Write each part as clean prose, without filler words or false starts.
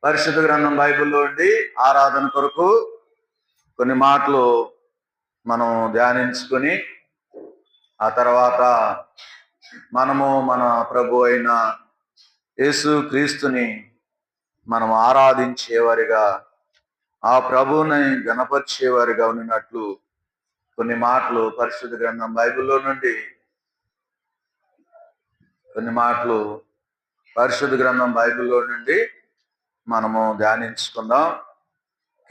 పరిశుద్ధ గ్రంథం బైబిల్లో ఉండి ఆరాధన కొరకు కొన్ని మాటలు మనం ధ్యానించుకొని ఆ తర్వాత మనము మన ప్రభు అయిన యేసు క్రీస్తుని మనం ఆరాధించేవారిగా, ఆ ప్రభువుని గణపరిచేవారిగా ఉన్నట్లు కొన్ని మాటలు పరిశుద్ధ గ్రంథం బైబిల్లో నుండి పరిశుద్ధ గ్రంథం బైబిల్లో నుండి మనము ధ్యానించుకుందాం.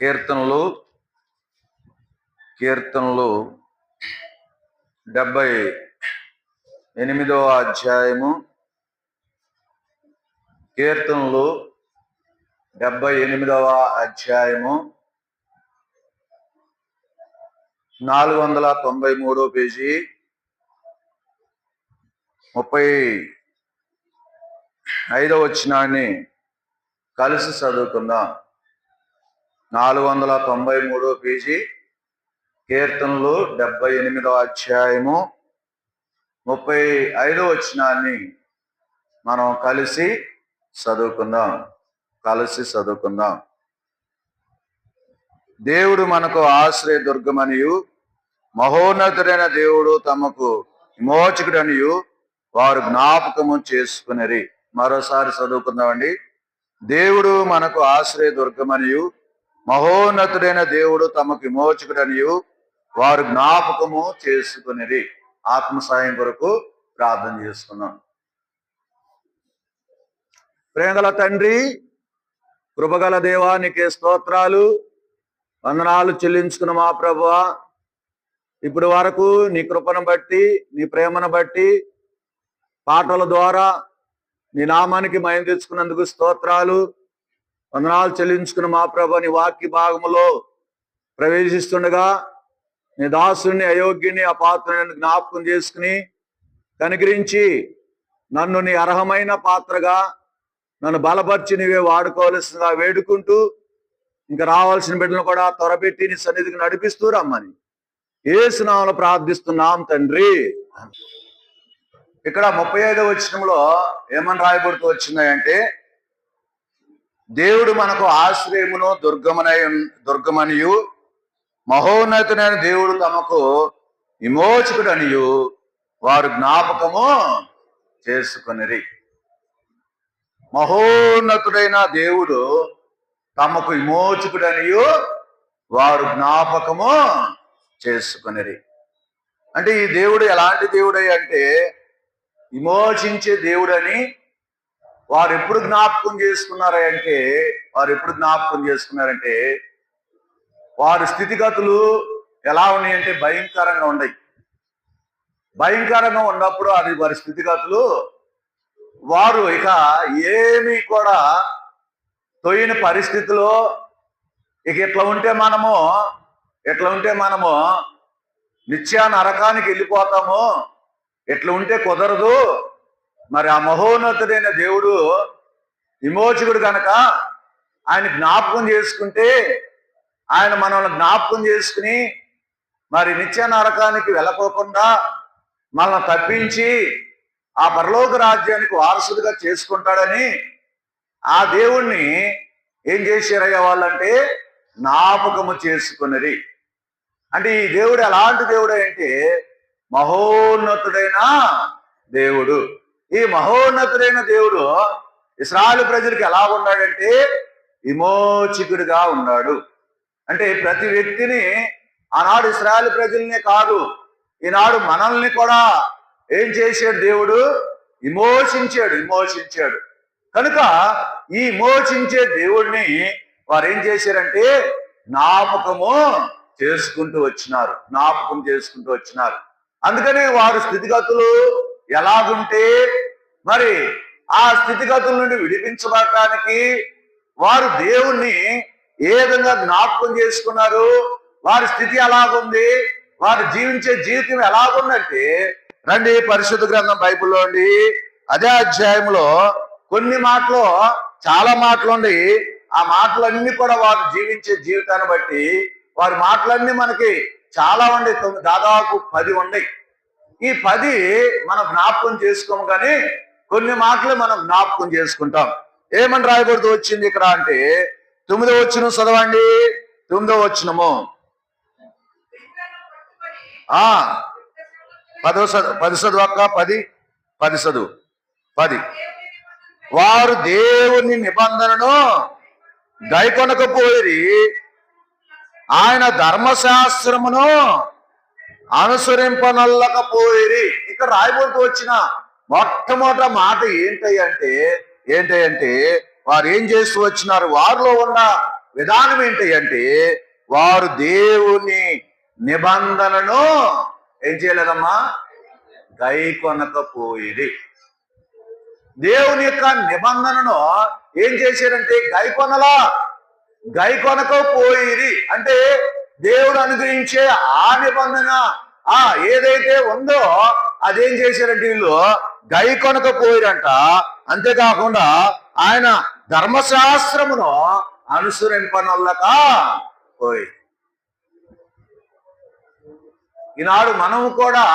కీర్తనలు 78వ అధ్యాయము, కీర్తనలు 78వ అధ్యాయము 493 పేజీ 35వ వచనాన్ని కలిసి చదువుకుందాం. 493 పేజీ కీర్తనలు 78వ అధ్యాయము 35వ వచనాన్ని మనం కలిసి చదువుకుందాం. దేవుడు మనకు ఆశ్రయ దుర్గమనియు, మహోన్నతుడైన దేవుడు తమకు విమోచకుడనియు వారు జ్ఞాపకము చేసుకునిరి. మరోసారి చదువుకుందామండి. దేవుడు మనకు ఆశ్రయ దుర్గమనియు, మహోన్నతుడైన దేవుడు తమకు విమోచకుడనియు వారు జ్ఞాపకము చేసుకునిరి. ఆత్మ సాయం కొరకు ప్రార్థన చేసుకున్నాం. ప్రేమగల తండ్రి, కృపగల దేవా, నీకే స్తోత్రాలు, వందనాలు చెల్లించుకున్న మా ప్రభువా, ఇప్పుడు వరకు నీ కృపను బట్టి, నీ ప్రేమను బట్టి పాటల ద్వారా నీ నామానికి మహిమ తెచ్చుకున్నందుకు స్తోత్రాలు, వందనాలు చెల్లించుకున్న మా ప్రభు. నీ వాక్య భాగములో ప్రవేశిస్తుండగా నీ దాసుని, అయోగ్యుని, అపాత్రుని జ్ఞాపకం చేసుకుని కనికరించి నన్ను నీ అర్హమైన పాత్రగా నన్ను బలపరిచి నీవే వాడుకోవాల్సిందిగా వేడుకుంటూ, ఇంకా రావాల్సిన బిడ్డలను కూడా త్వరపెట్టి నీ సన్నిధికి నడిపిస్తూ రమ్మని యేసు నామములో ప్రార్థిస్తున్నాం తండ్రి. ఇక్కడ 35వ వచనంలో ఏమని రాయబడుతూ వచ్చిందంటే, దేవుడు మనకు ఆశ్రయమును దుర్గమనియు, మహోన్నతుడైన దేవుడు తమకు విమోచకుడనియు వారు జ్ఞాపకము చేసుకునిరి. మహోన్నతుడైన దేవుడు తమకు విమోచకుడనియు వారు జ్ఞాపకము చేసుకునిరి. అంటే ఈ దేవుడు ఎలాంటి దేవుడై అంటే, విమోచించే దేవుడని వారు ఎప్పుడు జ్ఞాపకం చేసుకున్నారంటే వారి స్థితిగతులు ఎలా ఉన్నాయంటే భయంకరంగా ఉన్నాయి. భయంకరంగా ఉన్నప్పుడు అది వారి స్థితిగతులు, వారు ఇక ఏమీ కూడా తొయ్యని పరిస్థితిలో, ఇక ఎట్లా ఉంటే మనము నిత్య నరకానికి వెళ్ళిపోతాము, ఎట్లా ఉంటే కుదరదు. మరి ఆ మహోన్నతుడైన దేవుడు విమోచకుడు కనుక ఆయన జ్ఞాపకం చేసుకుంటే, ఆయన మనల్ని జ్ఞాపకం చేసుకుని మరి నిత్య నరకానికి వెళ్ళకోకుండా మనల్ని తప్పించి ఆ పరలోక రాజ్యానికి వారసుడిగా చేసుకుంటాడని ఆ దేవుణ్ణి ఏం చేశారయ్యా వాళ్ళంటే జ్ఞాపకము చేసుకున్నది. అంటే ఈ దేవుడు ఎలాంటి దేవుడు అంటే మహోన్నతుడైన దేవుడు. ఈ మహోన్నతుడైన దేవుడు ఇశ్రాయేలు ప్రజలకు ఎలా ఉన్నాడంటే విమోచకుడిగా ఉన్నాడు. అంటే ప్రతి వ్యక్తిని, ఆనాడు ఇశ్రాయేలు ప్రజల్నే కాదు, ఈనాడు మనల్ని కూడా ఏం చేశాడు దేవుడు? విమోచించాడు. కనుక ఈ విమోచించే దేవుడిని వారు ఏం చేశారంటే జ్ఞాపకం చేసుకుంటూ వచ్చినారు. అందుకనే వారి స్థితిగతులు ఎలాగుంటే మరి ఆ స్థితిగతుల నుండి విడిపించబడటానికి వారు దేవుణ్ణి ఏ విధంగా జ్ఞాపకం చేసుకున్నారు, వారి స్థితి ఎలాగుంది, వారు జీవించే జీవితం ఎలాగుందంటే, రండి పరిశుద్ధ గ్రంథం బైబిల్లో అండి అదే అధ్యాయంలో కొన్ని మాటలు, చాలా మాటలు ఉండి, ఆ మాటలన్నీ కూడా వారు జీవించే జీవితాన్ని బట్టి వారి మాటలన్నీ మనకి చాలా ఉండి, దాదాపు 10 ఉన్నాయి. ఈ 10 మనం జ్ఞాపకం చేసుకోము, కానీ కొన్ని మాటలు మనం జ్ఞాపకం చేసుకుంటాం. ఏమని రాయబడుతూ వచ్చింది ఇక్కడ అంటే 9వ వచనం చదవండి. 9వ వచనము 10 చదువు అక్క, 10 చదువు 10. వారు దేవుని నిబంధనను గైకొనకపోయిరి, ఆయన ధర్మశాస్త్రమును అనుసరింపనల్లకపోయిరి. ఇక్కడ రాయబడుతూ వచ్చిన మొట్టమొదటి మాట ఏంటంటే వారు ఏం చేస్తూ వచ్చినారు, వారిలో ఉన్న విధానం ఏంటంటే వారు దేవుని నిబంధనను ఏం చేయలేదమ్మా, గైకొనకపోయిరి. దేవుని యొక్క నిబంధనను ఏం చేశారంటే గైకొనకపోయిరి. అంటే దేవుడు అనుగ్రహించే ఆ నిబంధన ఏదైతే ఉందో అదేం చేశారంటే వీళ్ళు గైకొనకపోయిరంట. అంతేకాకుండా ఆయన ధర్మశాస్త్రమును అనుసరింపనల్లక పోయి. ఈనాడు మనము కూడా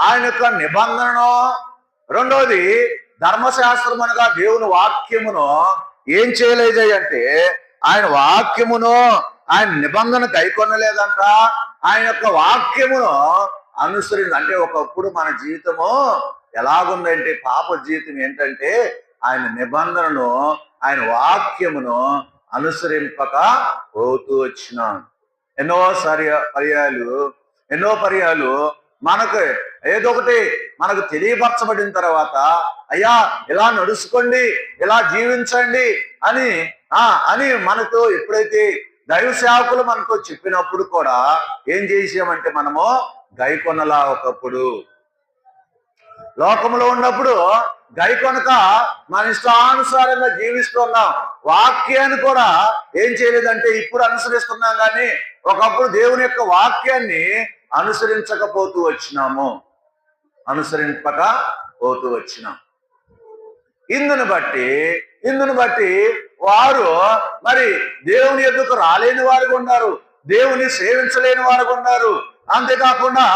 ఆయన యొక్క నిబంధనను, రెండోది ధర్మశాస్త్రం అనగా దేవుని వాక్యమును ఏం చేయలేదు అంటే ఆయన వాక్యమును, ఆయన నిబంధన గైకొనలేదంట. ఆయన యొక్క వాక్యమును అంటే ఒకప్పుడు మన జీవితము ఎలాగుందంటే, పాప జీవితం ఏంటంటే ఆయన నిబంధనను, ఆయన వాక్యమును అనుసరింపక పోతూ వచ్చినాం. ఎన్నో పర్యాలు మనకు ఏదో ఒకటి మనకు తెలియపరచబడిన తర్వాత, అయ్యా ఇలా నడుచుకోండి, ఇలా జీవించండి అని మనతో ఎప్పుడైతే దైవ సేవకులు మనతో చెప్పినప్పుడు కూడా ఏం చేసామంటే మనము గైకొనలా. ఒకప్పుడు లోకంలో ఉన్నప్పుడు గైకొనక మన ఇష్టానుసారంగా జీవిస్తున్నాం. వాక్యాన్ని కూడా ఏం చేయలేదంటే ఇప్పుడు అనుసరిస్తున్నాం, కానీ ఒకప్పుడు దేవుని యొక్క వాక్యాన్ని అనుసరింపక పోతూ వచ్చినాం. ఇందును బట్టి వారు మరి దేవుని ఎద్దుకు రాలేని వారు ఉన్నారు, దేవుని సేవించలేని వారు ఉన్నారు. అంతేకాకుండా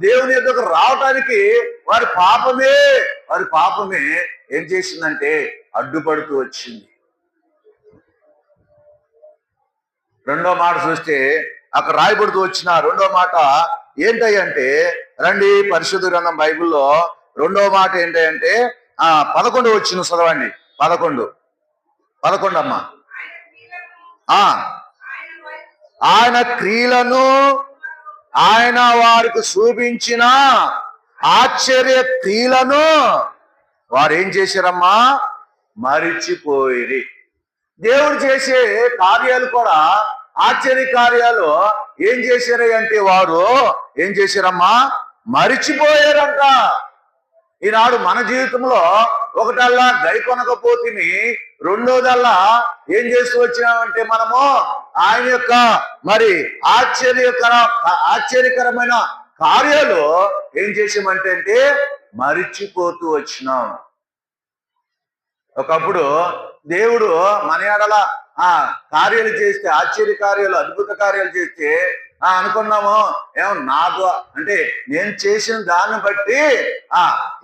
దేవుని ఎద్దుకు రావటానికి వారి పాపమే ఏం చేసిందంటే అడ్డుపడుతూ వచ్చింది. రెండో మాట చూస్తే అక్కడ రాయబడుతూ వచ్చిన రెండో మాట ఏంటంటే, రండి పరిశుద్ధ గ్రంథం బైబిల్లో రెండో మాట ఏంటంటే 11 వచ్చిన చదవండి. 11 అమ్మా. ఆయన క్రియలను, ఆయన వారికి చూపించిన ఆశ్చర్య క్రియలను వారు ఏం చేశారమ్మా, మరిచిపోయిరి. దేవుడు చేసే కార్యాలు కూడా, ఆశ్చర్య కార్యాలు ఏం చేశారు అంటే వారు ఏం చేశారమ్మా, మరిచిపోయారంట. ఈనాడు మన జీవితంలో ఒకటల్లా గైకొనకపోతే, రెండోదల్లా ఏం చేస్తూ వచ్చినామంటే మనము ఆయన యొక్క మరి ఆశ్చర్యకరమైన కార్యాలు ఏం చేసామంటే మరిచిపోతూ వచ్చినాం. ఒకప్పుడు దేవుడు మన ఎడల కార్యాలు చేస్తే, ఆశ్చర్య కార్యాలు, అద్భుత కార్యాలు చేస్తే అనుకున్నాము, నాకు అంటే నేను చేసిన దాన్ని బట్టి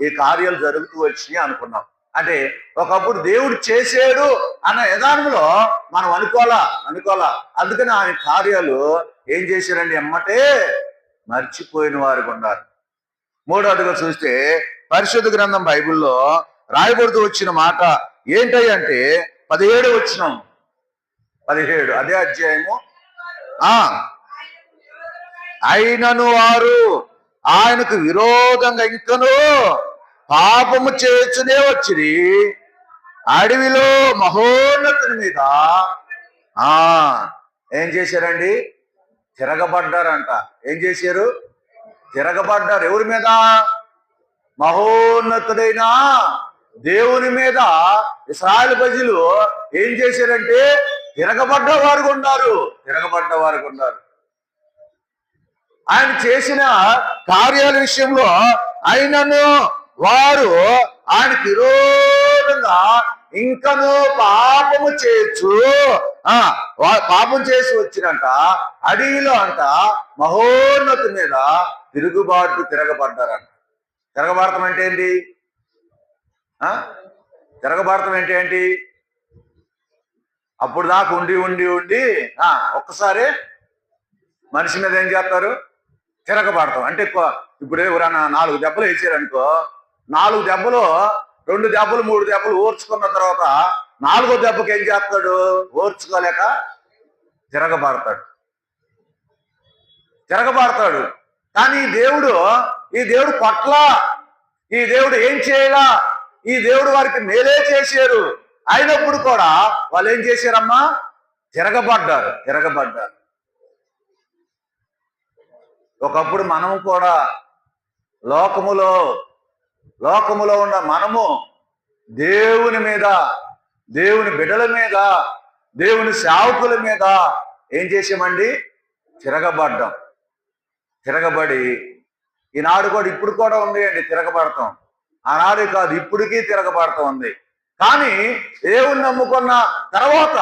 ఈ కార్యాలు జరుగుతూ వచ్చినాయి అనుకున్నాం. అంటే ఒకప్పుడు దేవుడు చేసాడు అన్న విధానంలో మనం అనుకోవాలా. అందుకని ఆయన కార్యాలు ఏం చేశారండి, ఎమ్మటే మర్చిపోయిన వారు ఉన్నారు. మూడవదిగా చూస్తే పరిశుద్ధ గ్రంథం బైబిల్లో రాయబడుతూ వచ్చిన మాట ఏంటంటే 17 వచనం, 17 అదే అధ్యాయము. అయినను వారు ఆయనకు విరోధంగా ఇంకను పాపము చేర్చునే వచ్చిరి, అడవిలో మహోన్నతుని మీద ఏం చేశారండి, తిరగబడ్డారంట. ఏం చేశారు, తిరగబడ్డారు. ఎవరి మీద, మహోన్నతుడైన దేవుని మీద. ఇశ్రాయేలు ప్రజలు ఏం చేశారంటే తిరగబడ్డ వారు ఉన్నారు. ఆయన చేసిన కార్యాల విషయంలో అయినను వారు ఆయనకి విరోధంగా ఇంకను పాపము చేసి వచ్చినంట, అడవిలో అంట మహోన్నతి మీద తిరగబడ్డారంట. తిరగబడటం అంటే ఏంటి? అప్పుడు దాకా ఉండి ఉండి ఉండి ఒక్కసారి మనిషి మీద ఏం చేస్తారు? తిరగబడతాం. అంటే ఇప్పుడు ఎవరైనా 4 దెబ్బలు వేసారనుకో, 4 దెబ్బలు 2 దెబ్బలు 3 దెబ్బలు ఓర్చుకున్న తర్వాత 4వ దెబ్బకి ఏం చేస్తాడు? ఓర్చుకోలేక తిరగబడతాడు. కానీ ఈ దేవుడు పట్ల, ఈ దేవుడు ఏం చేయాలా? ఈ దేవుడు వారికి మేలే చేశారు. అయినప్పుడు కూడా వాళ్ళు ఏం చేశారమ్మా? తిరగబడ్డారు. ఒకప్పుడు మనం కూడా లోకములో ఉన్న మనము దేవుని మీద, దేవుని బిడ్డల మీద, దేవుని సేవకుల మీద ఏం చేసామండి? తిరగబడి ఈనాడు కూడా, ఇప్పుడు కూడా ఉంది అండి తిరగబడతాం. ఆనాడు కాదు, ఇప్పటికీ తిరగబడతాం ఉంది. కానీ దేవుని నమ్ముకున్న తర్వాత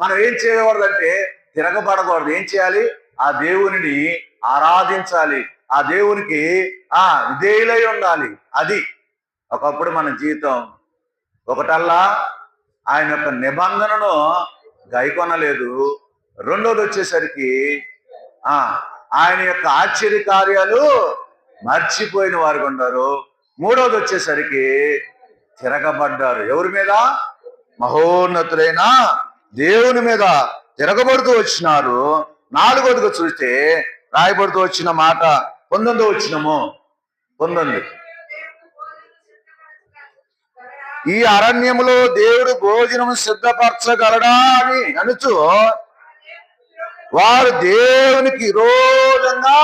మనం ఏం చేయకూడదంటే తిరగబడకూడదు. ఏం చేయాలి? ఆ దేవునిని ఆరాధించాలి, ఆ దేవునికి విధేయులై ఉండాలి. అది ఒకప్పుడు మన జీవితం. ఒకటల్లా ఆయన యొక్క నిబంధనను గైకొనలేదు. రెండోది వచ్చేసరికి ఆయన యొక్క ఆశ్చర్య కార్యాలు మర్చిపోయిన వారు ఉన్నారు. మూడోది వచ్చేసరికి తిరగబడ్డారు. ఎవరి మీద? మహోన్నతులైన దేవుని మీద తిరగబడుతూ వచ్చినారు. 4వదిగా చూస్తే రాయబడుతూ వచ్చిన మాట 19వ వచనము. 19 ఈ అరణ్యములో దేవుడు భోజనం సిద్ధపరచగలడా అని అనుచు వారు దేవునికి విరోధంగా,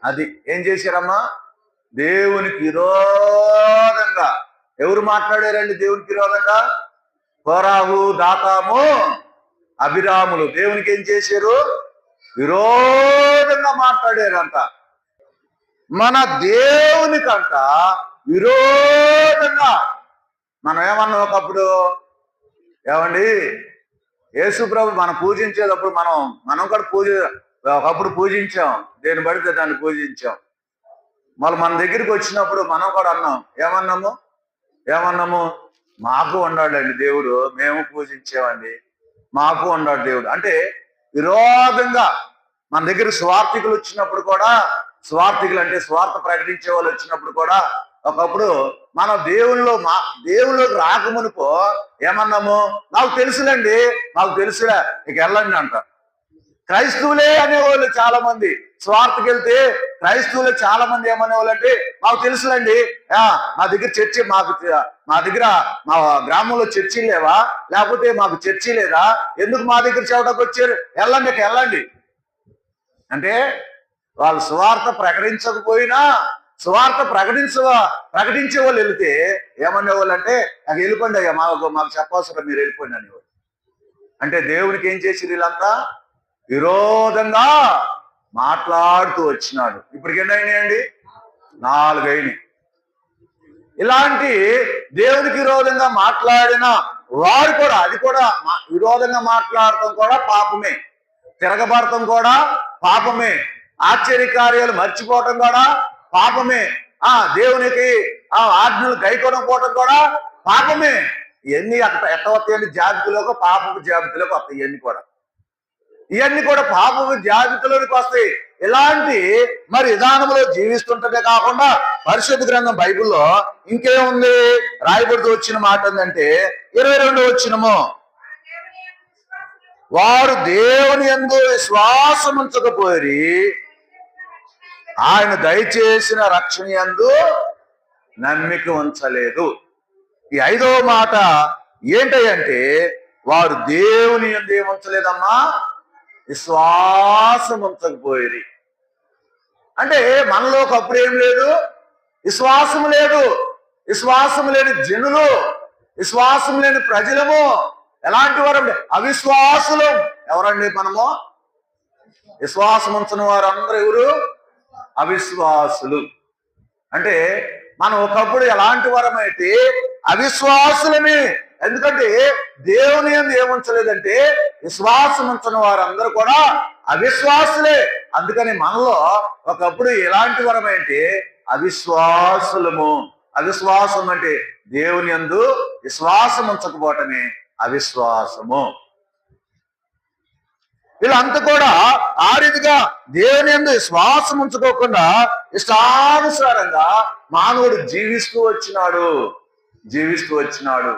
అది ఏం చేశారమ్మా? దేవునికి విరోధంగా. ఎవరు మాట్లాడారండి దేవునికి విరోధంగా? కోరాహు, దాతాము, అభిరాములు దేవునికి ఏం చేశారు? విరోధంగా మాట్లాడారంట. మన దేవునికంట విరోధంగా. మనం ఏమన్నా ఒకప్పుడు, ఏమండి యేసు ప్రభు మనం పూజించేటప్పుడు మనం కూడా ఒకప్పుడు పూజించాం, దేని పడితే దాన్ని పూజించాం. మళ్ళీ మన దగ్గరికి వచ్చినప్పుడు మనం కూడా ఏమన్నాము? మాకు ఉన్నాడండి దేవుడు, మేము పూజించామండి, మాకు ఉన్నాడు దేవుడు. అంటే విరోధంగా మన దగ్గర స్వార్థికులు వచ్చినప్పుడు కూడా, స్వార్థికులు అంటే స్వార్థ ప్రకటించే వాళ్ళు వచ్చినప్పుడు కూడా ఒకప్పుడు మనం దేవుళ్ళలోకి రాకమునుకో ఏమన్నాము? నాకు తెలుసులేండి, మాకు తెలుసులే, ఇక వెళ్ళండి అంట. క్రైస్తవులే అనేవాళ్ళు చాలా మంది. స్వార్థకి వెళ్తే క్రైస్తవులే చాలా మంది ఏమనేవాళ్ళు అంటే, మాకు తెలుసులేండి, మా దగ్గర చర్చి, మా దగ్గర మా గ్రామంలో చర్చి లేవా, లేకపోతే మాకు చర్చి లేదా, ఎందుకు మా దగ్గర చెవటకు వచ్చారు, వెళ్ళండి అంటే వాళ్ళు సువార్త ప్రకటించకపోయినా సువార్త ప్రకటించే వాళ్ళు వెళితే ఏమనేవాళ్ళు అంటే, నాకు వెళ్ళిపోండి అయ్యా, మాకు చెప్పవసరం, మీరు వెళ్ళిపోండి అనేవాళ్ళు. అంటే దేవునికి ఏం చేసి వీళ్ళంతా విరోధంగా మాట్లాడుతూ వచ్చినాడు. ఇప్పటికి ఎన్ని అయినాయండి? 4 అయినాయి. ఇలాంటి దేవునికి విరోధంగా మాట్లాడిన వారు కూడా, అది కూడా విరోధంగా మాట్లాడటం కూడా పాపమే, తిరగబడటం కూడా పాపమే, ఆశ్చర్యకార్యాలు మర్చిపోవటం కూడా పాపమే, దేవునికి ఆజ్ఞలు గైకొనకపోవటం కూడా పాపమే. ఇవన్నీ ఎట్ట వస్తాయండి? జాబితాలోకి, పాపపు జాబితాలోకి వస్తాయి. ఇవన్నీ కూడా పాపపు జాబితాలోనికి వస్తాయి. ఇలాంటి విధానంలో జీవిస్తుంటదే కాకుండా పరిశుద్ధ గ్రంథం బైబిల్లో ఇంకేముంది? రాయబడుతూ వచ్చిన మాట ఏంటంటే 22వ వచనము, వారు దేవుని యందు విశ్వాసం ఉంచకపోయి ఆయన దయచేసిన రక్షణ యందు నమ్మిక ఉంచలేదు. ఈ 5వ మాట ఏంటంటే, వారు దేవుని యందు ఏముంచలేదమ్మా? విశ్వాసం ఉంచకపోయి. అంటే మనలో ఒకప్పుడు ఏం లేదు? విశ్వాసం లేదు. విశ్వాసం లేని జనులు, విశ్వాసం లేని ప్రజలము ఎలాంటి వారు? అవిశ్వాసులు. ఎవరండి మనము? విశ్వాసం ఉంచని వారు అందరూ ఎవరు? అవిశ్వాసులు. అంటే మనం ఒకప్పుడు ఎలాంటి వారమైతే అవిశ్వాసులమే. ఎందుకంటే దేవుని యందు ఏముంచలేదంటే విశ్వాసం ఉంచని వారందరూ కూడా అవిశ్వాసులే. అందుకని మనలో ఒకప్పుడు ఎలాంటి వరమైతే అవిశ్వాసులము. అవిశ్వాసం అంటే దేవుని యందు విశ్వాసం ఉంచకపోవటమే అవిశ్వాసము. వీళ్ళంతా కూడా ఆ రీతిగా దేవుని యందు శ్వాసం ఉంచుకోకుండా ఇష్టానుసారంగా మానవుడు జీవిస్తూ వచ్చినాడు.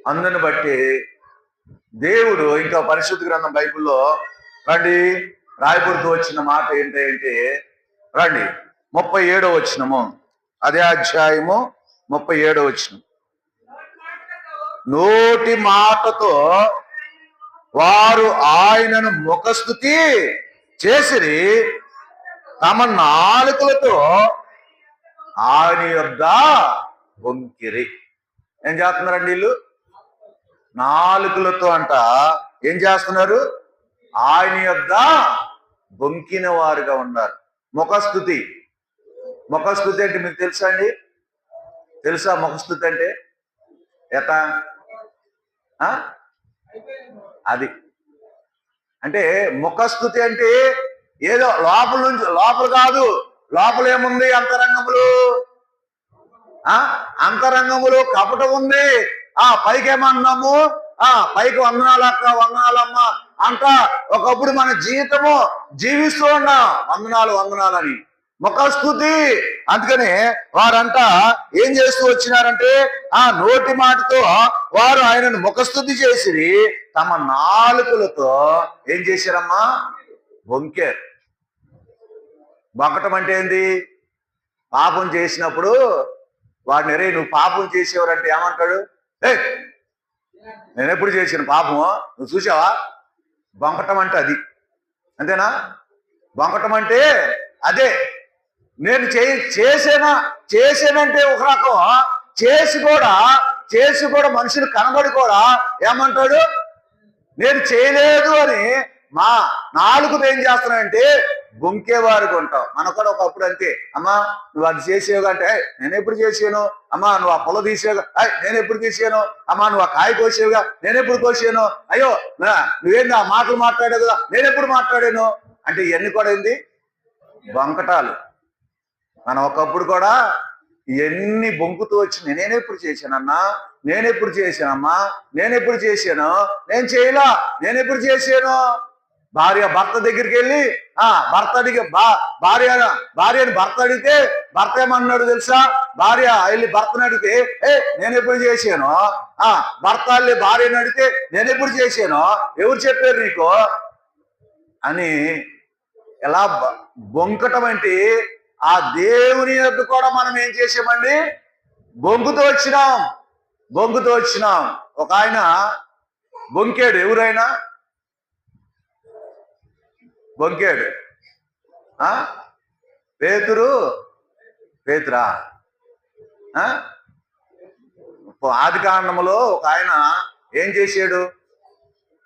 అందుని బట్టి దేవుడు ఇంకా పరిశుద్ధ గ్రంథం బైబిల్లో రండి రాయబడుతూ వచ్చిన మాట ఏంటంటే రండి 37వ వచనము, అదే అధ్యాయము 37వ వచనం. నోటి మాటతో వారు ఆయనను ముఖస్తుతి చేసిరి, తమ నాలుకలతో ఆయన యొద్ద బొంకిరి. ఏం చేస్తున్నారండి వీళ్ళు? నాలుకలతో అంట ఏం చేస్తున్నారు? ఆయన యొద్ద బొంకిన వారుగా ఉన్నారు. ముఖస్తుతి అంటే మీకు తెలుసా అండి? తెలుసా ముఖస్తుతి అంటే ఎట? అది అంటే ముఖస్తుతి అంటే ఏదో లోపల నుంచి, లోపల కాదు, లోపల ఏముంది? అంతరంగములు కపటం ఉంది. పైకి ఏమన్నాము? పైకి వందనాలక్క వందనాలమ్మ అంట ఒకప్పుడు మన జీవితము జీవిస్తూ ఉన్నాం, వందనాలని ముఖస్తుతి. అందుకని వారంతా ఏం చేస్తూ వచ్చినారంటే నోటి మాటతో వారు ఆయనను ముఖస్తుతి చేసిరి, తమ నాలుకలతో ఏం చేశారమ్మా? బొంకారు. బొంకటం అంటే ఏంది? పాపం చేసినప్పుడు వాడిని రే నువ్వు పాపం చేసేవారంటే ఏమంటాడు? నేను ఎప్పుడు చేసిన పాపము నువ్వు చూసావా? బొంకటం అంటే అది, అంతేనా? బొంకటం అంటే అదే. నేను చేసానంటే ఒక రకం, చేసి కూడా మనుషులు కనబడి కూడా ఏమంటాడు? నేను చేయలేదు అని మా నాలుగుతో ఏం చేస్తున్నానంటే బొంకేవారికి ఉంటావు. మనకు కూడా ఒకప్పుడు అంతే. అమ్మా నువ్వు అది చేసేవుగా అంటే నేను ఎప్పుడు చేసాను. అమ్మా నువ్వు ఆ పొల తీసేవుగా, నేను ఎప్పుడు తీసాను. అమ్మా నువ్వు ఆ కాయ కోసేవుగా, నేను ఎప్పుడు కోసాను. అయ్యో నువ్వేంది ఆ మాటలు మాట్లాడావు కదా, నేను ఎప్పుడు మాట్లాడాను అంటే ఇవన్నీ కూడా ఏంది? బొంకటాలు. మనం ఒకప్పుడు కూడా ఇవన్నీ బొంకుతూ వచ్చి నేనెప్పుడు చేశానన్నా, నేనెప్పుడు చేశానమ్మా, నేనెప్పుడు చేశాను, నేను చేయలా, నేనెప్పుడు చేశాను. భార్య భర్త దగ్గరికి వెళ్ళి భార్యని భర్త అడిగితే భర్త ఏమన్నాడు తెలుసా? భార్య వెళ్ళి భర్తను అడిగితే నేను ఎప్పుడు చేశాను. భర్త వెళ్ళి భార్యను అడిగితే నేను ఎప్పుడు చేశాను, ఎవరు చెప్పారు నీకు అని. ఎలా బొంకటం అంటే ఆ దేవుని యొక్క కూడా మనం ఏం చేసామండి? బొంకుతూ వచ్చినాం. ఒక ఆయన బొంకాడు. ఎవరైనా బొంకాడు? పేతురా. ఆది కాండములో ఒక ఆయన ఏం చేశాడు?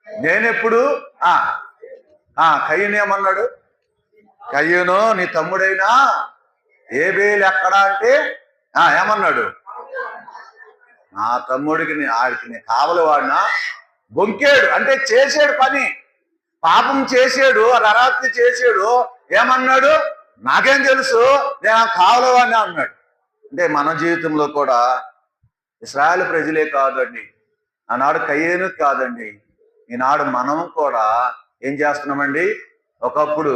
నేనెప్పుడు కయ్యను ఏమన్నాడు? కయ్యను నీ తమ్ముడైనా ఏబేలు ఎక్కడా అంటే ఏమన్నాడు? నా తమ్ముడికి ఆడికి నేను కావలి వాడినా. బొంకాడు అంటే చేసాడు పని, పాపం చేసాడు, అరాత్రి చేసాడు. ఏమన్నాడు? నాకేం తెలుసు, నేను కావలి వాడినా అన్నాడు. అంటే మన జీవితంలో కూడా ఇశ్రాయేలు ప్రజలే కాదండి, ఆనాడు కయ్యేను కాదండి, ఈనాడు మనం కూడా ఏం చేస్తున్నామండి? ఒకప్పుడు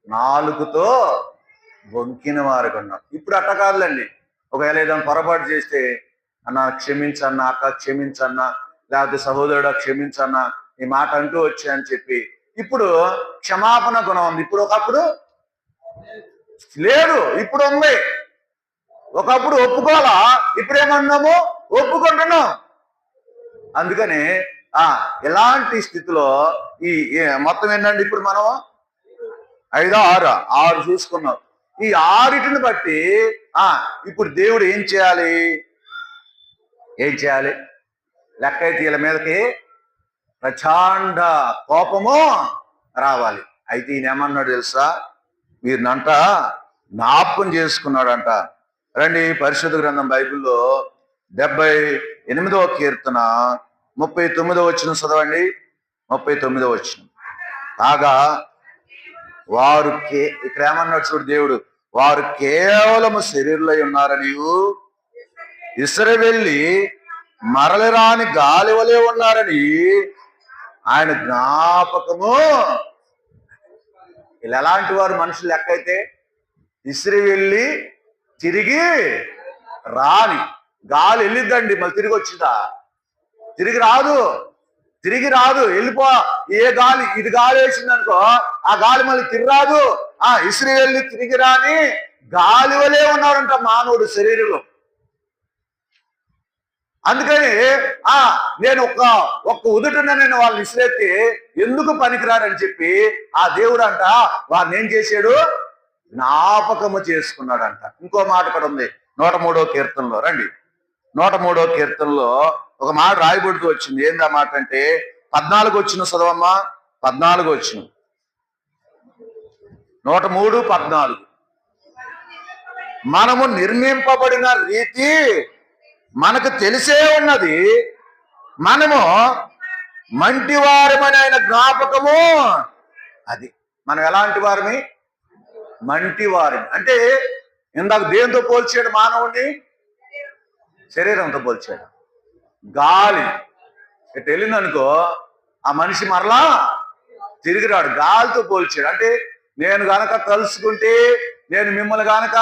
నాలుగుతో బొంకిన వారికి ఉన్నాం. ఇప్పుడు అట్ట కాదులండి. ఒకవేళ ఏదైనా పొరపాటు చేస్తే అన్న క్షమించన్నా, అక్క క్షమించన్నా, లేకపోతే సహోదరుడు క్షమించన్నా, ఈ మాట అంటూ వచ్చా అని చెప్పి ఇప్పుడు క్షమాపణ గుణం ఉంది. ఇప్పుడు ఒకప్పుడు లేదు, ఇప్పుడు ఉంది. ఒకప్పుడు ఒప్పుకోవాలా, ఇప్పుడేమన్నాము? ఒప్పుకుంటున్నాం. అందుకని ఇలాంటి స్థితిలో ఈ మొత్తం ఏంటంటే ఇప్పుడు మనం 5, 6 చూసుకున్నాం. ఈ 6టిని బట్టి ఇప్పుడు దేవుడు ఏం చేయాలి? లెక్క అయితే వీళ్ళ మీదకి ప్రచండ కోపము రావాలి. అయితే ఈయన ఏమన్నాడు తెలుసా? వీరినంట జ్ఞాపకం చేసుకున్నాడంట. రండి పరిశుద్ధ గ్రంథం బైబిల్లో 78వ కీర్తన 39వ వచనం చదవండి. 39వ వచనం. కాగా వారు ఇక్కడ ఏమన్నాడు చూడు దేవుడు, వారు కేవలము శరీరులై ఉన్నారని ఇస్రాయేలు మరలి రాని గాలి వలె ఉన్నారని ఆయన జ్ఞాపకము. వీళ్ళు ఎలాంటి వారు మనుషులు లెక్కైతే? ఇసిరి వెళ్ళి తిరిగి రాని గాలి వెళ్ళిద్దండి, మళ్ళీ తిరిగి వచ్చిందా? తిరిగి రాదు. వెళ్ళిపో. ఏ గాలి, ఇది గాలి వేసింది అనుకో, ఆ గాలి మళ్ళీ తిరిగి రాదు. ఇసిరి వెళ్ళి తిరిగి రాని గాలి వలే ఉన్నారంట మానవుడు శరీరంలో. అందుకని నేను ఒక్క ఉదుటన నేను వాళ్ళని ఇసిరెత్తి ఎందుకు పనికిరారని చెప్పి ఆ దేవుడు అంట వారిని ఏం చేశాడు? జ్ఞాపకము చేసుకున్నాడంట. ఇంకో మాట కూడా ఉంది 103వ కీర్తనలో. రండి, 103వ కీర్తనలో ఒక మాట రాయబడుతూ వచ్చింది. ఏంది ఆ మాట అంటే 14 వచ్చిన చదవమ్మా. 14 వచ్చిన 103:14. మనము నిర్మింపబడిన రీతి మనకు తెలిసే ఉన్నది, మనము మంటివారమని ఆయన జ్ఞాపకము. అది మనం ఎలాంటి వారమి? మంటివారిని. అంటే ఇందాక దేంతో పోల్చాడు మానవుడిని? శరీరంతో పోల్చాడు. గాలి ఇటు వెళ్ళిందనుకో ఆ మనిషి మరలా తిరిగి రాడు. గాలితో పోల్చాడు. అంటే నేను గనక తలుసుకుంటే, నేను మిమ్మల్ని గనక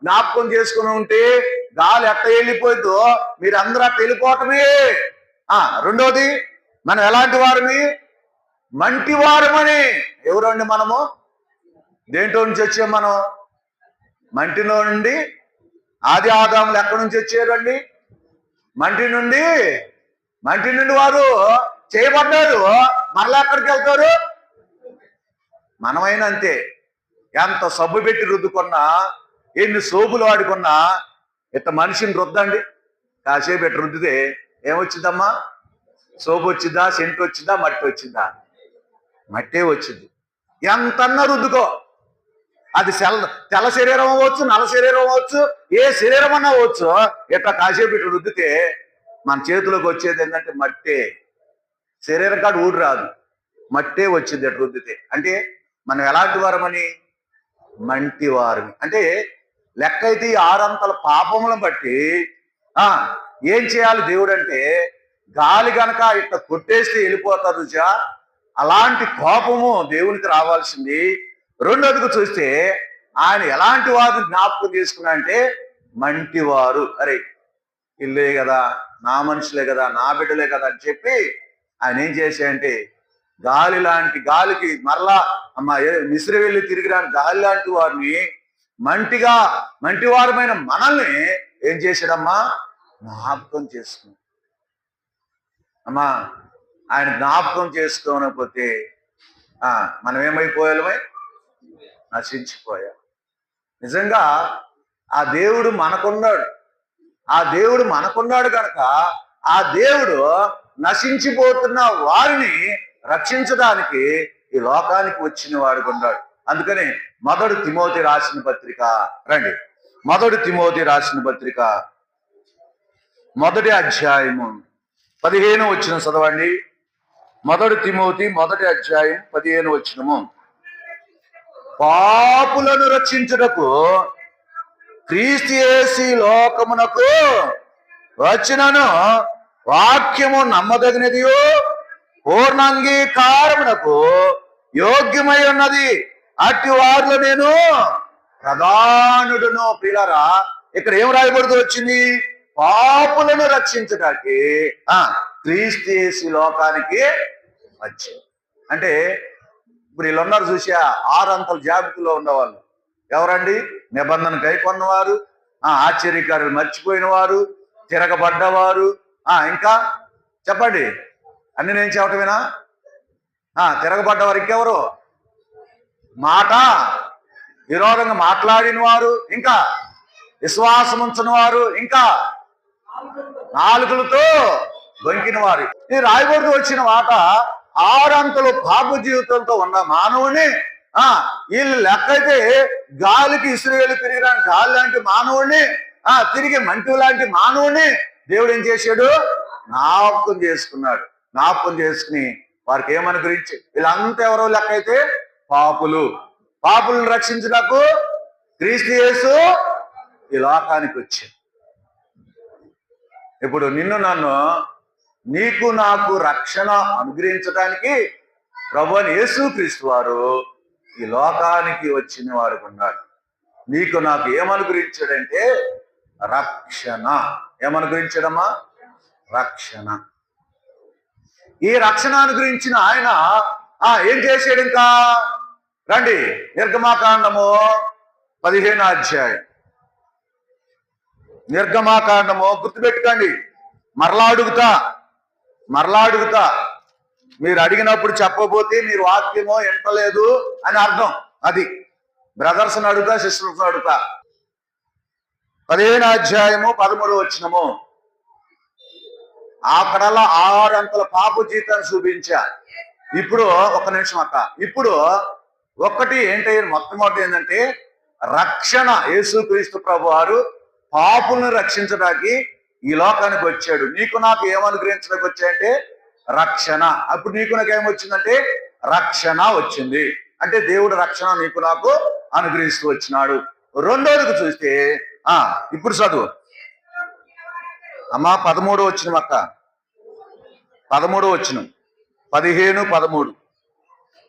జ్ఞాపకం చేసుకుని ఉంటే గాలి ఎట్ట వెళ్ళిపోయిందో మీరందరూ అట్ట వెళ్ళిపోవటమే. రెండోది, మనం ఎలాంటి వారమి? మంటి వారమని. ఎవరండి మనము? దేంట్లో నుంచి వచ్చాం మనం? మంటిలో నుండి. ఆది ఆదాములు ఎక్కడి నుంచి వచ్చారండి? మంటి నుండి వారు చేయబడ్డారు. మరలా ఎక్కడికి వెళ్తారు? మనమైనా అంతే. ఎంత సబ్బు పెట్టి రుద్దుకున్నా, ఎన్ని సోపులు వాడుకున్నా, ఇట్ట మనిషిని రుద్దండి, కాసేపు పెట్టి రుద్దితే ఏమొచ్చిందమ్మా? సోపు వచ్చిందా? సెంటు వచ్చిందా? మట్టి వచ్చిందా? మట్టే వచ్చింది. ఎంతన్నా రుద్దుకో, అది తెల్ల శరీరం అవ్వచ్చు, నల్ల శరీరం అవ్వచ్చు, ఏ శరీరం అన్నా అవ్వచ్చు. ఇట్లా కాసేపు పెట్టి రుద్దితే మన చేతిలోకి వచ్చేది ఏంటంటే మట్టే. శరీరం కాదు ఊడి రాదు, మట్టే వచ్చింది అటు రుద్దితే. అంటే మనం ఎలాంటి వారమని? మంటి వారని. అంటే లెక్క అయితే ఈ 6 అంతల పాపములను బట్టి ఏం చేయాలి దేవుడు అంటే, గాలి గనక ఇట్లా కొట్టేస్తే వెళ్ళిపోతారు రుజా, అలాంటి కోపము దేవునికి రావాల్సింది. రెండోదికి చూస్తే ఆయన ఎలాంటి వారిని జ్ఞాపకం చేసుకున్నా అంటే మంటివారు. అరే ఇల్లే కదా, నా మనుషులే కదా, నా బిడ్డలే కదా అని చెప్పి ఆయన ఏం చేశాయంటే, గాలికి మరలా మిసిరి వెళ్ళి తిరిగి రాని గాలి లాంటి వారిని, మంటివారమైన మనల్ని ఏం చేశాడమ్మా? జ్ఞాపకం చేసుకున్నాడు. అమ్మా ఆయన జ్ఞాపకం చేసుకోకపోతే మనం ఏమైపోయాలమై? నశించిపోయాం. నిజంగా ఆ దేవుడు మనకున్నాడు కనుక ఆ దేవుడు నశించిపోతున్న వారిని రక్షించడానికి ఈ లోకానికి వచ్చిన వాడు ఉన్నాడు. అందుకని 1 తిమోతి రాసిన పత్రిక. రండి, 1 తిమోతి రాసిన పత్రిక 1వ అధ్యాయము 15వ వచనం చదవండి. 1 తిమోతి 1వ అధ్యాయం 15వ వచనము. పాపులను రక్షించుటకు క్రీస్తు యేసు లోకమునకు వచ్చినను వాక్యము నమ్మదగినదియో పూర్ణాంగీకారమునకు యోగ్యమై ఉన్నది. అట్టి వారిలో నేను ప్రధానుడును. పిల్లరా, ఇక్కడ ఏం రాయబడుతూ వచ్చింది? పాపులను రక్షించడానికి క్రీస్తు యేసు లోకానికి వచ్చి. అంటే ఇప్పుడు వీళ్ళు ఉన్నారు చూసా, 6 అంతల జాబితాలో ఉన్నవాళ్ళు ఎవరండి? నిబంధన కైకొన్నవారు, ఆశ్చర్యకారులు మర్చిపోయిన వారు, తిరగబడ్డవారు, ఇంకా చెప్పండి. అన్ని నేను చెప్పటమేనా? తిరగబడ్డవారు ఇంకెవరు? మాట విరోధంగా మాట్లాడిన వారు, ఇంకా విశ్వాసం ఉంచిన వారు, ఇంకా నాలుకలతో బొంకిన వారు. ఈ రాయబడుతూ వచ్చిన మాట 6 అంతలు పాప జీవితంతో ఉన్న మానవుని, వీళ్ళు లెక్కైతే గాలికి ఇసురేలు తిరిగిరాని గాలి లాంటి మానవుడిని, తిరిగి మంటు లాంటి మానవుడిని దేవుడు ఏం చేశాడు? జ్ఞాపకం చేసుకున్నాడు. జ్ఞాపకం చేసుకుని వారికి ఏమని గురించి, వీళ్ళంతా ఎవరో లెక్కైతే పాపులను రక్షించుటకు క్రీస్తు యేసు ఈ లోకానికి వచ్చాడు. ఇప్పుడు నిన్ను నన్ను నీకు నాకు రక్షణ అనుగ్రహించడానికి ప్రభువైన యేసుక్రీస్తు వారు ఈ లోకానికి వచ్చిన వారు ఉన్నాడు. నీకు నాకు ఏమనుగ్రహించాడంటే రక్షణ. ఏమనుగ్రహించాడమ్మా? రక్షణ. ఈ రక్షణ అనుగ్రహించిన ఆయన ఏం చేశాడు? ఇంకా రండి, నిర్గమాకాండము 15వ అధ్యాయం. నిర్గమాకాండము గుర్తుపెట్టుకోండి. మరలా అడుగుతా మీరు అడిగినప్పుడు చెప్పబోతే మీరు వాక్యమో ఎంటలేదు అని అర్థం. అది బ్రదర్స్ని అడుగుతా, సిస్టర్స్ అడుగుతా. 15వ అధ్యాయము 13వ వచనము. అక్కడల్లా 6 అంతల పాపు జీతాన్ని చూపించా. ఇప్పుడు ఒక నిమిషం అక్క. ఇప్పుడు ఒక్కటి ఏంటంటే మొట్టమొదటి ఏంటంటే రక్షణ. యేసుక్రీస్తు ప్రభు వారు పాపులను రక్షించడానికి ఈ లోకానికి వచ్చాడు. నీకు నాకు ఏమనుగ్రహించడానికి వచ్చాయంటే రక్షణ. అప్పుడు నీకు నాకు ఏమొచ్చిందంటే రక్షణ వచ్చింది. అంటే దేవుడు రక్షణ నీకు నాకు అనుగ్రహిస్తూ వచ్చినాడు. రెండోదికి చూస్తే ఇప్పుడు చదువు అమ్మా. 13వ వచనం అక్క. 13వ వచనం 15, 13.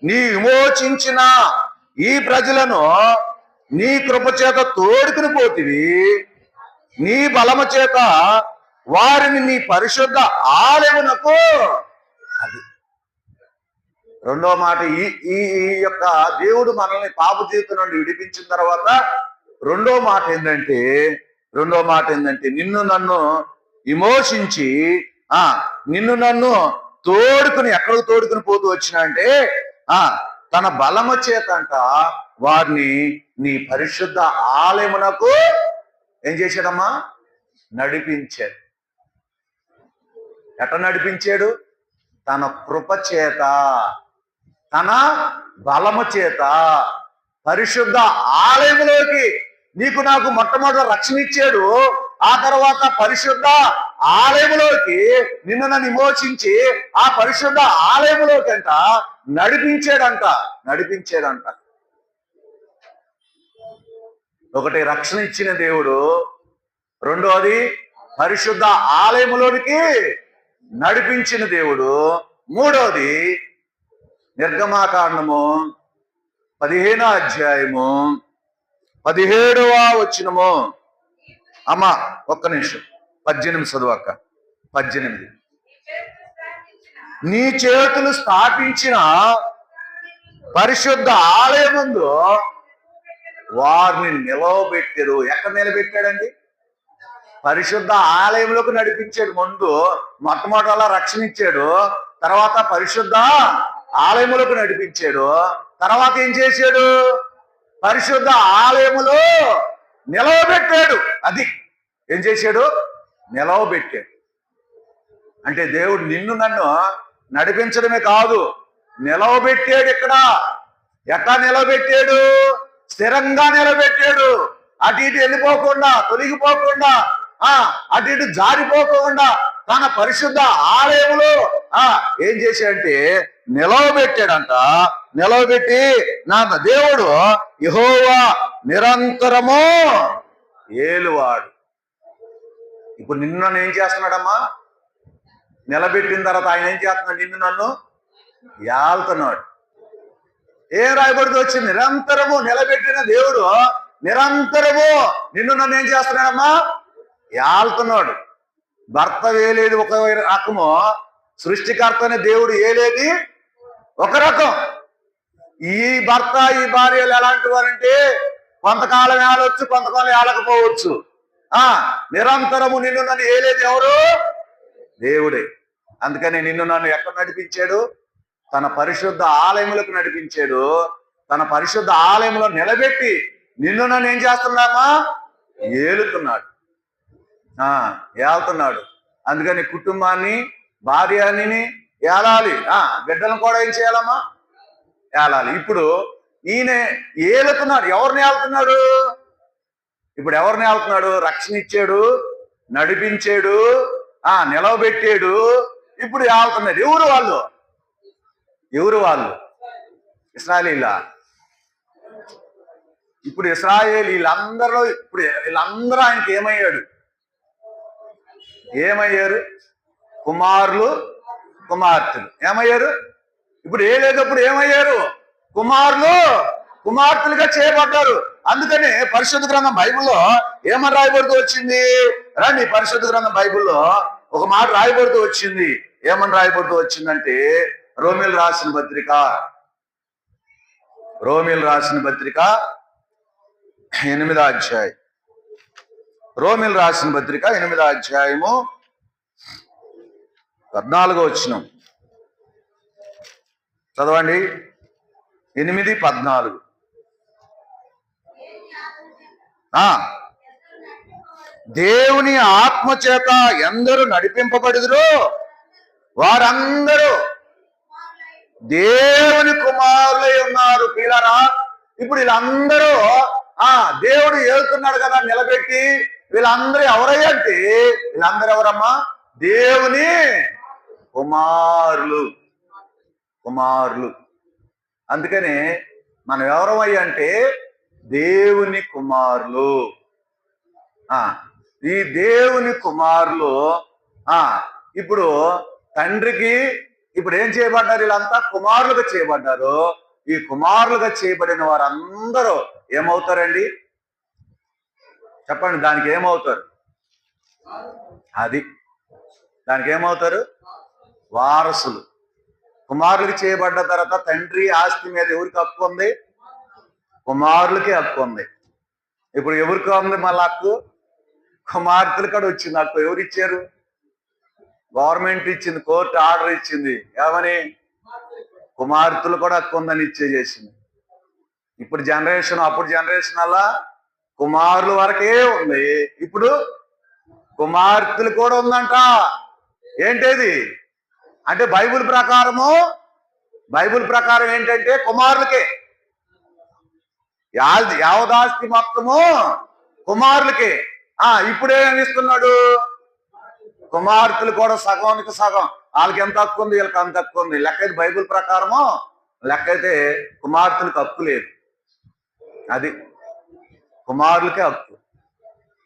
నీ విమోచించిన ఈ ప్రజలను నీ కృప చేత తోడుకుని పోతివి, నీ బలము చేత వారిని నీ పరిశుద్ధ ఆలయమునకు. అది రెండో మాట. ఈ యొక్క దేవుడు మనల్ని పాప జీవితం నుండి విడిపించిన తర్వాత రెండో మాట ఏంటంటే నిన్ను నన్ను విమోచించి నిన్ను నన్ను తోడుకుని ఎక్కడికి తోడుకుని పోతూ వచ్చినా అంటే తన బలము చేతంట వారిని నీ పరిశుద్ధ ఆలయమునకు ఏం చేశాడమ్మా? నడిపించాడు. ఎట్లా నడిపించాడు? తన కృప చేత, తన బలము చేత పరిశుద్ధ ఆలయములోకి నీకు నాకు మొట్టమొదటి రక్షణ ఇచ్చాడు. ఆ తర్వాత పరిశుద్ధ ఆలయములోకి నిన్ను నన్ను విమోచించి ఆ పరిశుద్ధ ఆలయములోకి నడిపించాడంట. ఒకటి రక్షణ ఇచ్చిన దేవుడు, రెండోది పరిశుద్ధ ఆలయములోనికి నడిపించిన దేవుడు, మూడోది నిర్గమాకాండము 15వ అధ్యాయము 17వ వచనము. అమ్మ ఒక్క నిమిషం. 18 చదువాక. 18. నీ చేతులు స్థాపించిన పరిశుద్ధ ఆలయమందు వారిని నిలవబెట్టారు. ఎక్కడ నిలబెట్టాడండి? పరిశుద్ధ ఆలయంలోకి నడిపించాడు. ముందు మొట్టమొదటిలా రక్షణ ఇచ్చాడు, తర్వాత పరిశుద్ధ ఆలయములోకి నడిపించాడు. తర్వాత ఏం చేశాడు? పరిశుద్ధ ఆలయములో నిలవబెట్టాడు. అది ఏం చేశాడు? నిలవబెట్టాడు. అంటే దేవుడు నిన్ను నన్ను నడిపించడమే కాదు, నిలవబెట్టాడు. ఇక్కడ ఎట్లా నిలవబెట్టాడు? స్థిరంగా నిలబెట్టాడు. అటు ఇటు వెళ్ళిపోకుండా, తొలగిపోకుండా, అటు ఇటు జారిపోకుండా తన పరిశుద్ధ ఆలయములో ఏం చేశాడంటే నిలవబెట్టాడంట. నిలవబెట్టి నా దేవుడు యెహోవా నిరంతరము ఏలువాడు. ఇప్పుడు నిన్ను నన్ను ఏం చేస్తున్నాడమ్మా? నిలబెట్టిన తర్వాత ఆయన ఏం చేస్తున్నాడు? నిన్ను నన్ను ఏలుతున్నాడు. ఏం రాయబడితే వచ్చింది? నిరంతరము నిలబెట్టిన దేవుడు నిరంతరము నిన్ను నన్ను ఏం చేస్తున్నాడమ్మా? ఏలుతున్నాడు. భర్త వేలేది ఒక రకము, సృష్టికర్తని దేవుడు ఏలేది ఒక రకం. ఈ భర్త ఈ భార్యలు ఎలాంటి వారంటే కొంతకాలం ఏలవచ్చు, కొంతకాలం ఏలకపోవచ్చు. నిరంతరము నిన్ను నన్ను ఏలేది ఎవరు? దేవుడే. అందుకని నిన్ను నన్ను ఎక్కడ నడిపించాడు? తన పరిశుద్ధ ఆలయములకు నడిపించాడు. తన పరిశుద్ధ ఆలయంలో నిలబెట్టి నిన్ను నన్ను ఏం చేస్తున్నామా? ఏలుతున్నాడు, ఏలుతున్నాడు. అందుకని కుటుంబాన్ని, భార్యని ఏలాలి, బిడ్డలను కూడా ఏం చేయాలమ్మా? ఏలాలి. ఇప్పుడు ఈయన ఏలుతున్నాడు. ఎవరిని ఏలుతున్నాడు? ఇప్పుడు ఎవరిని ఏలుతున్నాడు? రక్షణ ఇచ్చాడు, నడిపించాడు, నిలవబెట్టాడు. ఇప్పుడు ఏలుతున్నాడు. ఎవరు వాళ్ళు? ఇశ్రాయేలీలా? ఇప్పుడు ఇశ్రాయేలీలందరూ, ఇప్పుడు వీళ్ళందరూ ఆయనకి ఏమయ్యాడు? ఏమయ్యారు? కుమారులు కుమార్తెలు ఏమయ్యారు? ఇప్పుడు ఏ లేదప్పుడు ఏమయ్యారు? కుమారులు కుమార్తెలుగా చేయబడ్డారు. అందుకని పరిశుద్ధ గ్రంథం బైబిల్లో ఏమని రాయబడుతూ వచ్చింది? రండి, పరిశుద్ధ గ్రంథం బైబిల్లో ఒక మాట రాయబడుతూ వచ్చింది. ఏమని రాయబడుతూ వచ్చిందంటే, రోమీలు రాసిన పత్రిక 8వ అధ్యాయం. రోమీలు రాసిన పత్రిక 8వ అధ్యాయము 14వ వచనం చదవండి. 8:14. దేవుని ఆత్మ చేత ఎందరూ నడిపింపబడుదురో వారందరూ దేవుని కుమారులై ఉన్నారు. పిల్లరా, ఇప్పుడు వీళ్ళందరూ దేవుడు ఏలుతున్నాడు కదా నిలబెట్టి. వీళ్ళందరూ ఎవరయ్యంటే, వీళ్ళందరూ ఎవరమ్మా? దేవుని కుమారులు. అందుకని మనం ఎవరమయ్యా అంటే దేవుని కుమారులు. ఈ దేవుని కుమారులు ఇప్పుడు తండ్రికి ఇప్పుడు ఏం చేయబడ్డారు? వీళ్ళంతా కుమారులుగా చేయబడ్డారు. ఈ కుమారులుగా చేయబడిన వారందరూ ఏమవుతారండి? చెప్పండి, దానికి ఏమవుతారు? దానికి ఏమవుతారు? వారసులు. కుమారులకి చేయబడ్డ తర్వాత తండ్రి ఆస్తి మీద ఎవరికి హక్కు ఉంది? కుమారులకి హక్కు ఉంది. ఇప్పుడు ఎవరికి ఉంది మళ్ళీ హక్కు? కుమార్తెలు కూడా వచ్చింది హక్కు. ఎవరు ఇచ్చారు? గవర్నమెంట్ ఇచ్చింది, కోర్టు ఆర్డర్ ఇచ్చింది. ఏమని? కుమార్తెలు కూడా హక్కు ఉందని ఇచ్చేసేసింది. ఇప్పుడు జనరేషన్, అప్పుడు జనరేషన్ అలా కుమారుల వరకే ఉంది. ఇప్పుడు కుమార్తెలు కూడా ఉందంట. ఏంటేది అంటే బైబిల్ ప్రకారం ఏంటంటే కుమారులకే యావదాస్తి మొత్తము కుమారులకే. ఇప్పుడు ఏమిస్తున్నాడు? కుమార్తెలు కూడా సగానికి సగం. వాళ్ళకి ఎంత హక్కు ఉంది, వీళ్ళకి అంత హక్కు ఉంది. లెక్క అయితే బైబిల్ ప్రకారము లెక్క అయితే కుమార్తెలకు హక్కు లేదు. అది కుమారులకే హక్కు.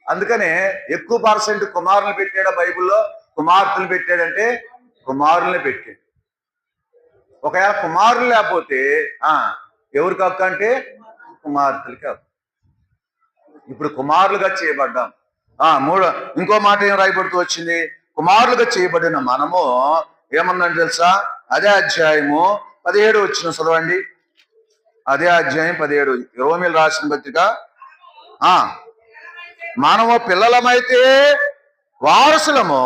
అందుకనే ఎక్కువ పర్సెంట్ కుమారులు పెట్టాడా బైబిల్లో? కుమార్తెలు పెట్టాడంటే కుమారుల్ని పెట్టాడు. ఒకవేళ కుమారులు లేకపోతే ఎవరికి హక్కు అంటే కుమార్తెలకి హక్కు. ఇప్పుడు కుమారులుగా చేయబడ్డాం. ఇంకో మాట ఏం రాయబడుతూ వచ్చింది? కుమారులుగా చేయబడిన మనము ఏమన్నాడు తెలుసా? అదే అధ్యాయము 17 వచ్చిన చదవండి. అదే అధ్యాయం 17, రోమీలు రాసిన పత్రిక. మనము పిల్లలమైతే వారసులము,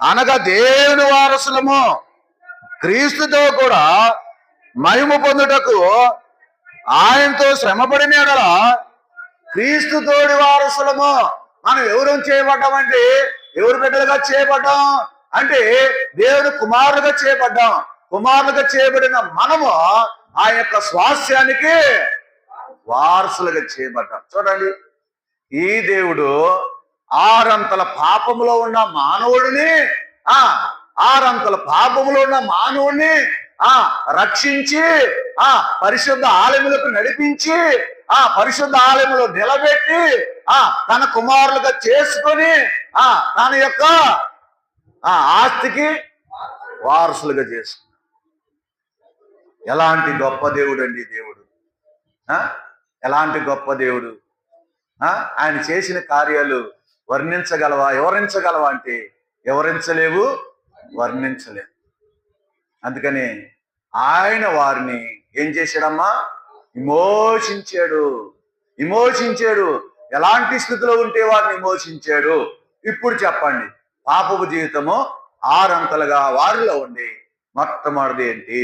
అనగా దేవుని వారసులము, క్రీస్తుతో కూడా మహిమ పొందుటకు ఆయనతో శ్రమపడిన యెడల క్రీస్తు తోడి వారసులము. మనం ఎవరు చేయబడ్డామంటే, ఎవరు బిడ్డలుగా చేయబడ్డాం అంటే దేవుని కుమారులుగా చేయబడ్డాం. కుమారులుగా చేయబడిన మనము ఆ యొక్క స్వాస్యానికి వారసులుగా చేయబడ్డాం. చూడండి, ఈ దేవుడు ఆరంతల పాపములో ఉన్న మానవుడిని రక్షించి పరిశుద్ధ ఆలయములకు నడిపించి పరిశుద్ధ ఆలయములో నిలబెట్టి తన కుమారులుగా చేసుకొని తన యొక్క ఆస్తికి వారసులుగా చేసుకున్నాడు. ఎలాంటి గొప్ప దేవుడు అండి దేవుడు! ఎలాంటి గొప్ప దేవుడు! ఆయన చేసిన కార్యాలు వర్ణించగలవా? వివరించగలవా అంటే వివరించలేవు, వర్ణించలేవు. అందుకని ఆయన వారిని ఏం చేశాడమ్మా? విమోచించాడు. ఎలాంటి స్థితిలో ఉంటే వారిని విమోచించాడు? ఇప్పుడు చెప్పండి, పాపపు జీవితము 6 అంతలుగా వారిలో ఉండి మొట్టమొదటిది ఏంటి?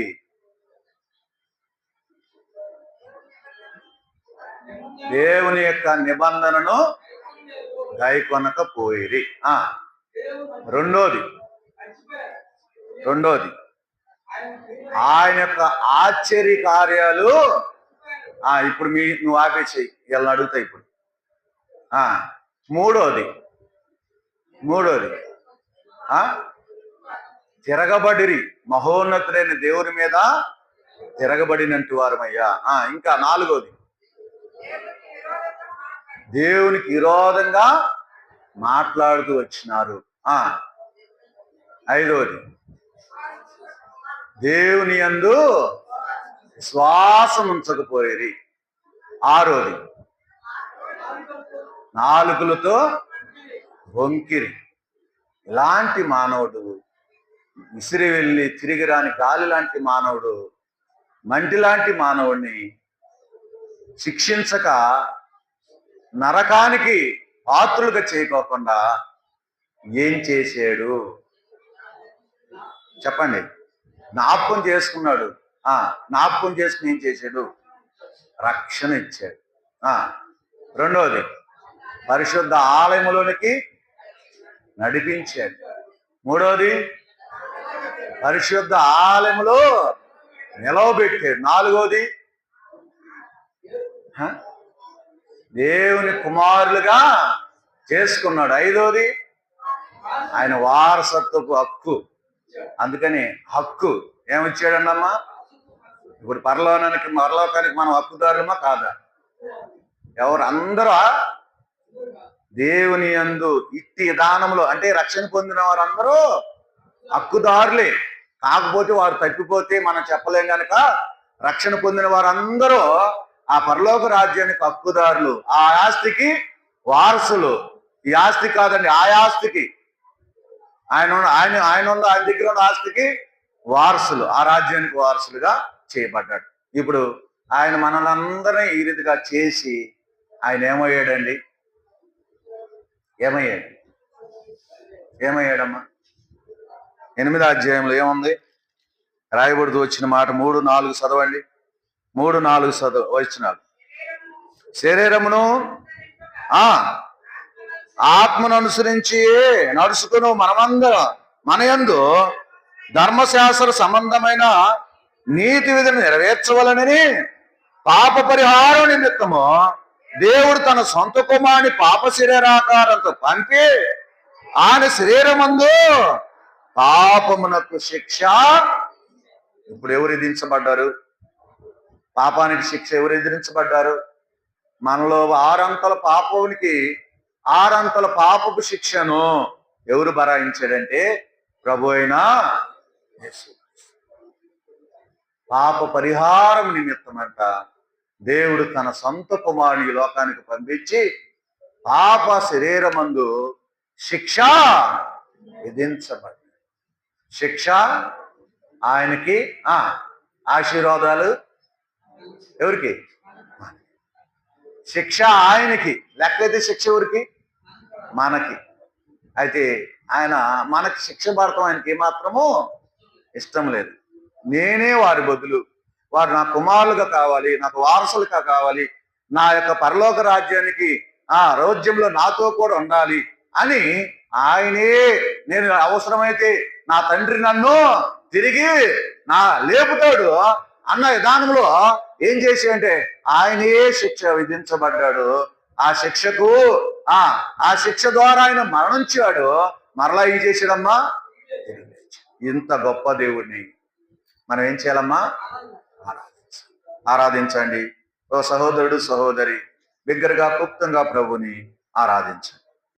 దేవుని యొక్క నిబంధనను గైకొనకపోయిరి. రెండోది ఆయన యొక్క ఆశ్చర్య కార్యాలు. ఇప్పుడు నువ్వు ఆపేసేయి, వీళ్ళని అడుగుతాయి ఇప్పుడు. మూడోది తిరగబడిరి, మహోన్నతుడైన దేవుని మీద తిరగబడినట్టు వారమయ్యా. ఇంకా 4వది, దేవునికి విరోధంగా మాట్లాడుతూ వచ్చినారు. ఐదోది దేవుని యందు విశ్వాసం ఉంచకపోయేది. ఆరోది నాలుకలతో బొంకిరి. ఇలాంటి మానవుడు, విసిరి వెళ్ళి తిరిగి రాని గాలి లాంటి మానవుడు, మంటి లాంటి మానవుడిని శిక్షించక నరకానికి పాత్రులుగా చేయకోకుండా ఏం చేశాడు చెప్పండి? జ్ఞాపకం చేసుకున్నాడు. జ్ఞాపకం చేసుకుని ఏం చేశాడు? రక్షణ ఇచ్చాడు. రెండవది పరిశుద్ధ ఆలయములోనికి నడిపించాడు. మూడవది పరిశుద్ధ ఆలయములో నిలవబెట్టాడు. నాలుగవది దేవుని కుమారులుగా చేసుకున్నాడు. ఐదవది ఆయన వారసత్వపు హక్కు. అందుకని హక్కు ఏమిచ్చాడన్నమ్మా? ఇప్పుడు పరలోకానికి మనం హక్కుదారులమా కాదా? ఎవరు? అందరూ దేవుని యందు ఇట్టి విధానంలో, అంటే రక్షణ పొందిన వారందరూ హక్కుదారులే. కాకపోతే వారు తప్పిపోతే మనం చెప్పలేం కనుక రక్షణ పొందిన వారందరూ ఆ పరలోక రాజ్యానికి హక్కుదారులు, ఆ ఆస్తికి వారసులు. ఈ ఆస్తి కాదండి, ఆ ఆస్తికి ఆయన దగ్గర ఉన్న ఆస్తికి వారసులు, ఆ రాజ్యానికి వారసులుగా చేయబడ్డాడు. ఇప్పుడు ఆయన మనల్ని అందరినీ ఈ రీతిగా చేసి ఆయన ఏమయ్యాడండి? ఏమయ్యాడమ్మా? 8వ అధ్యాయంలో ఏముంది? రాయబడుతూ వచ్చిన మాట 3-4 చదవండి. 3-4 వచ్చినాడు. శరీరమును ఆత్మను అనుసరించి నడుచుకును మనమందరం మన యందు ధర్మశాస్త్ర సంబంధమైన నీతి విధిని నెరవేర్చవలనని పాప పరిహారం నిమిత్తము దేవుడు తన సొంత కుమారుని పాప శరీరాకారంతో పంపి ఆయన శరీరమందు పాపమునకు శిక్ష. ఇప్పుడు ఎవరు విధించబడ్డారు? పాపానికి శిక్ష ఎవరు విధించబడ్డారు? మనలో 6 అంతల పాపానికి 6 అంతల పాపపు శిక్షను ఎవరు భరాయించాడంటే ప్రభు అయినా యేసు. పాప పరిహారం నిమిత్తమంట దేవుడు తన సొంత కుమారుని లోకానికి పంపించి పాప శరీరమందు శిక్ష విధించబడింది. శిక్ష ఆయనకి, ఆశీర్వాదాలు ఎవరికి? శిక్ష ఆయనకి. లెక్కైతే శిక్ష ఎవరికి? మనకి. అయితే ఆయన మనకి శిక్ష పడతాం ఆయనకి ఏమాత్రము ఇష్టం లేదు. నేనే వారి బదులు, వారు నా కుమారులుగా కావాలి, నాకు వారసులుగా కావాలి, నా యొక్క పరలోక రాజ్యానికి రాజ్యంలో నాతో కూడా ఉండాలి అని ఆయనే, నేను అవసరమైతే నా తండ్రి నన్ను తిరిగి లేపుతాడు అన్న విధానంలో ఏం చేసి అంటే ఆయనే శిక్ష విధించబడ్డాడు. ఆ శిక్షకు ఆ శిక్ష ద్వారా ఆయన మరణించాడు. మరలా ఏం చేశాడమ్మా? ఇంత గొప్ప దేవుడిని మనం ఏం చేయాలమ్మా? ఆరాధించండి. ఓ సహోదరుడు, సహోదరి, బిగ్గరగా క్లుప్తంగా ప్రభుని ఆరాధించండి.